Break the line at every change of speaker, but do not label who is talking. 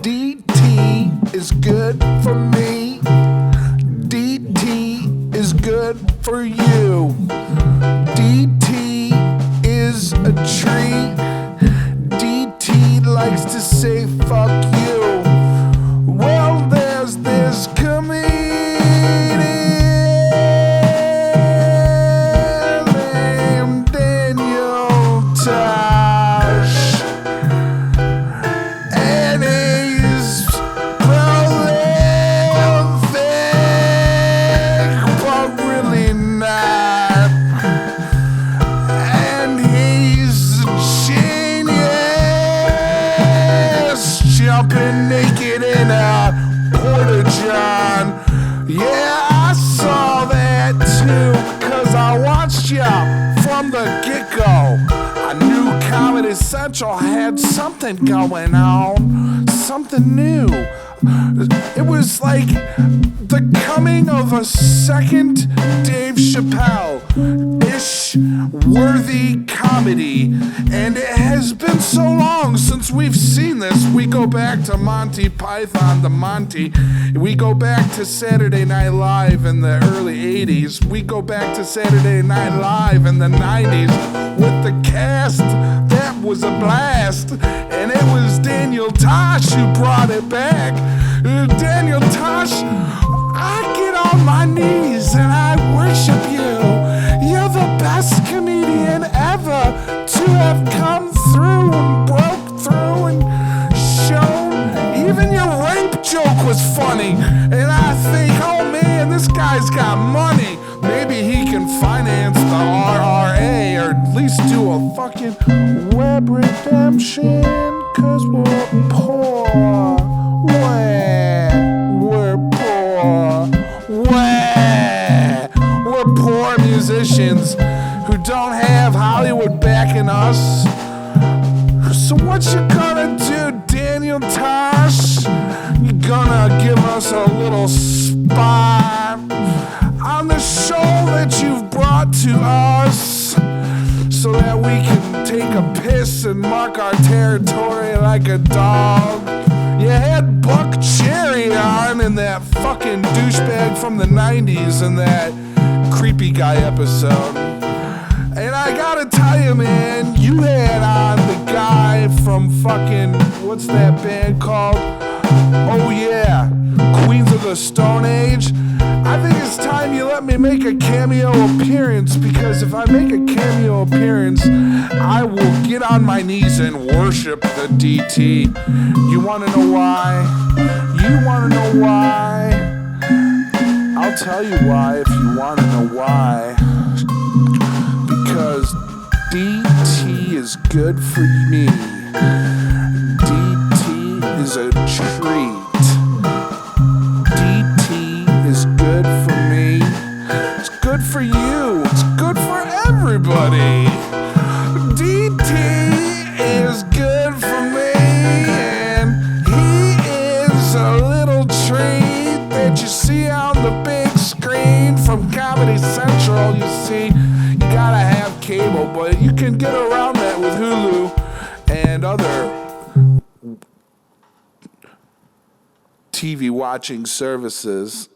DT is good for me. DT is good for you. DT is a treat. DT likes to say fuck you. Well, there's this comedian named Daniel Tosh, and he's prolific, but really not. And he's a genius, jumping naked in a porta-john. Yeah, I saw that too, 'cause I watched ya from the get-go. I knew Comedy Central had something going on, something new. It was like the coming of a second Dave Chappelle-ish worthy comedy, and it has been so long since we've seen this. We go back to Monty Python, the Monty. We go back to Saturday Night Live in the early 80s. We go back to Saturday Night Live in the 90s with the cast. That was a blast, and it was Daniel Tosh who brought it back. Daniel Tosh, I get on my knees and I worship you. You're the best comedian ever to have come through and broke through and shown. Even your rape joke was funny, and I think, oh man, this guy's got money. Maybe he can finance the RRA, or at least do a fucking web redemption, 'cause we're poor. We're poor. We're poor musicians who don't have Hollywood backing us. So what you gonna do, Daniel Tosh? You gonna give us a little spot on the show that you've brought to us, so that we can take a piss and mark our territory like a dog? You had Buck Cherry on, and that fucking douchebag from the 90s in that Creepy Guy episode. And I gotta tell you, man, you had on the guy from fucking, what's that band called? Oh yeah, Queens of the Stone Age. I think it's time you let me make a cameo appearance, because if I make a cameo appearance, I will get on my knees and worship the DT. You wanna know why? You wanna know why? I'll tell you why if you wanna know why. Because DT is good for me. DT is a treat. DT is good for me. It's good for you. It's good for everybody. DT is good for me, and he is a little treat that you see on the big screen from Comedy Central. You see, you gotta have cable, but you can get around that with Hulu and other TV watching services.